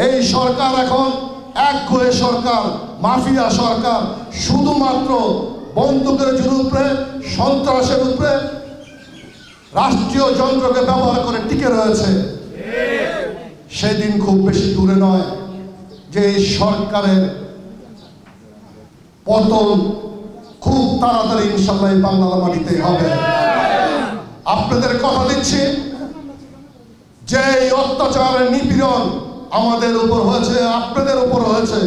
এই সরকার এখন একগুঁয়ে সরকার, মাফিয়া সরকার, শুধুমাত্র বন্দুকের জোরের উপরে, সন্ত্রাসের উপরে, রাষ্ট্রীয় যন্ত্রকে ব্যবহার করে টিকে রয়েছে। সেদিন খুব বেশি দূরে নয় যে এই সরকারের পতন খুব তাড়াতাড়ি ইনশাআল্লাহ বাংলার মাটিতে হবে। আপনাদের কথা দিচ্ছি যে এই অত্যাচার নিপীড়ন আমাদের উপর হয়েছে, আপনাদের উপর হয়েছে,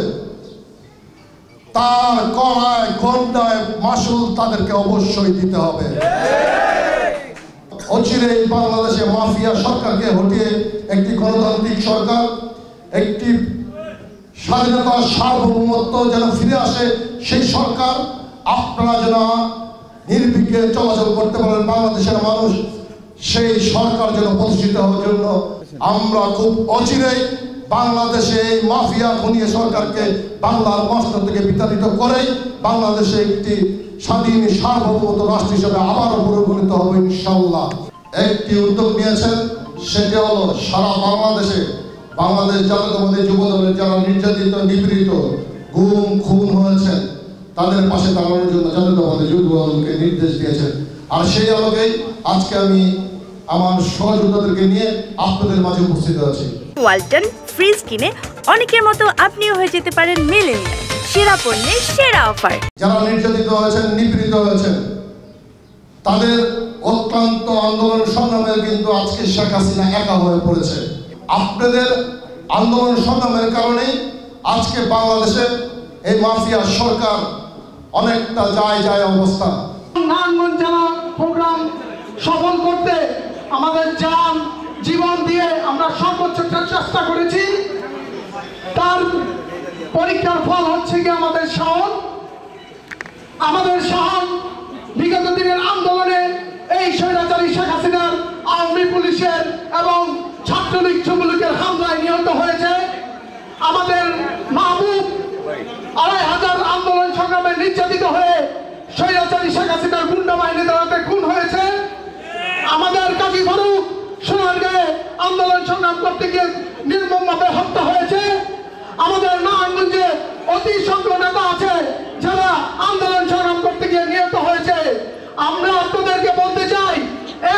তার কড়ায় গণ্ডায় মাসুল তাদেরকে অবশ্যই দিতে হবে। অচিরেই বাংলাদেশে মাফিয়া সরকারকে হটিয়ে একটি গণতান্ত্রিক সরকার, একটি স্বাধীনতা সার্বভৌমত্ব যেন ফিরে আসে, সেই সরকার আপনারা যেন নির্বিঘ্নে চলাচল করতে পারেন বাংলাদেশের মানুষ, সেই সরকার যেন প্রতিষ্ঠিত হওয়ার জন্য আমরা খুব অচিরেই বাংলাদেশে এই মাফিয়া খুনিয়ে সরকারকে বাংলার মস্তক থেকে বিতাড়িত করেই বাংলাদেশে একটি স্বাধীন সার্বভৌমত্ব রাষ্ট্র হিসেবে আবারও পরিগণিত হবে ইনশাআল্লাহ। একটি উদ্যোগ নিয়েছেন, সেটি হলো সারা বাংলাদেশে বাংলাদেশ জাতীয়তাবাদী যুবদলের যারা নির্যাতিত, নিপীড়িত, গুম খুন হয়েছেন তাদের পাশে দাঁড়ানোর জন্য জাতীয়তাবাদী যুবদলকে নির্দেশ দিয়েছেন। আর সেই আলোকেই আজকে আমি আমার সহযোদ্ধাদেরকে নিয়ে আপনাদের মাঝে উপস্থিত আছি। ওয়ালটন ফ্রিজ কিনে অনেকের মতো আপনিও হয়ে যেতে পারেন মিলেনিয়াল, সেরা পণ্যের সেরা অফার। যারা নির্যাতিত হয়েছেন, নিপীড়িত হয়েছেন, তাদের অত্যন্ত আন্দোলন সংগ্রামে কিন্তু আজকে শেখ হাসিনা একা হয়ে পড়েছে। আপনাদের আন্দোলন সংগ্রামের কারণেই আজকে বাংলাদেশে এই মাফিয়া সরকার অনেকটা যায় অবস্থা। নারায়ণগঞ্জ জেলা প্রোগ্রাম সফল করতে আমাদের জীবন দিয়ে আমরা সর্বোচ্চ চেষ্টা করেছি। তার পরীক্ষার ফল হচ্ছে কি আমাদের সাহস বিগত দিনের আন্দোলনে এই স্বৈরাচারী শেখ হাসিনার আওয়ামী পুলিশের এবং ছাত্রলীগ যুবলীগের হামলায় নিহত হয়েছে। আমাদের মাহবুব ২৫০০ আন্দোলন সংগ্রামে নির্যাতিত হয়ে স্বৈরাচারী শেখ হাসিনার গুন্ডা বাহিনী দ্বারা খুন হয়েছে। আমাদের কাজী ফারুক সোনারগাঁয়ে আন্দোলন সংগ্রাম করতে গিয়ে নির্মমভাবে হত্যা হয়েছে। আমাদের নারায়ণগঞ্জে অতি সংখ্যক নেতা আছে যারা আন্দোলন সংগ্রাম করতে গিয়ে নিহত হয়েছে। আমরা আপনাদেরকে বলতে চাই,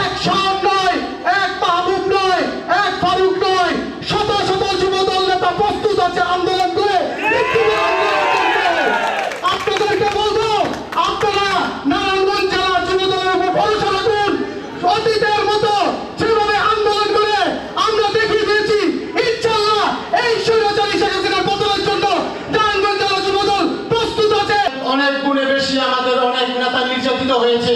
এক শাহ নয়, এক মাহবুব নয়, এক ফারুক নয়, শত শত যুবদল নেতা প্রস্তুত আছে আন্দোলন করে। আপনাদেরকে বলবো, আপনারা নারায়ণগঞ্জ জেলা যুবদলের উপর ভরসা রাখুন। অতীতের মতো যেভাবে আন্দোলন করে আমরা দেখিয়ে দিয়েছি, ইনশাআল্লাহ এই স্বৈরাচারী শেখ হাসিনার পতনের জন্য নারায়ণগঞ্জ জেলা যুবদল প্রস্তুত আছে। অনেক গুণে বেশি আমাদের অনেক নেতা নির্যাতিত হয়েছে।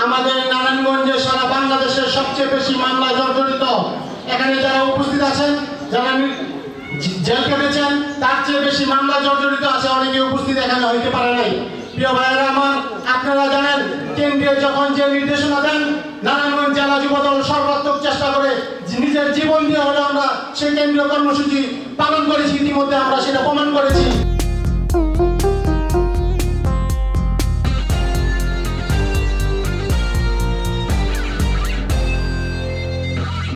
আমাদের নারায়ণগঞ্জে সারা বাংলাদেশের সবচেয়ে বেশি মামলা জর্জরিত। এখানে যারা উপস্থিত আছেন, যারা জেল কেটেছেন, তার চেয়ে বেশি মামলা জর্জরিত আছে অনেকে উপস্থিত এখানে হইতে পারে নাই। প্রিয় ভাইয়েরা আমার, আপনারা জানেন কেন্দ্রীয় যখন যে নির্দেশনা দেন, নারায়ণগঞ্জ জেলা যুবদল সর্বাত্মক চেষ্টা করে নিজের জীবন দিয়ে হলে আমরা সেই কেন্দ্রীয় কর্মসূচি পালন করেছি। ইতিমধ্যে আমরা সেটা প্রমাণ করেছি।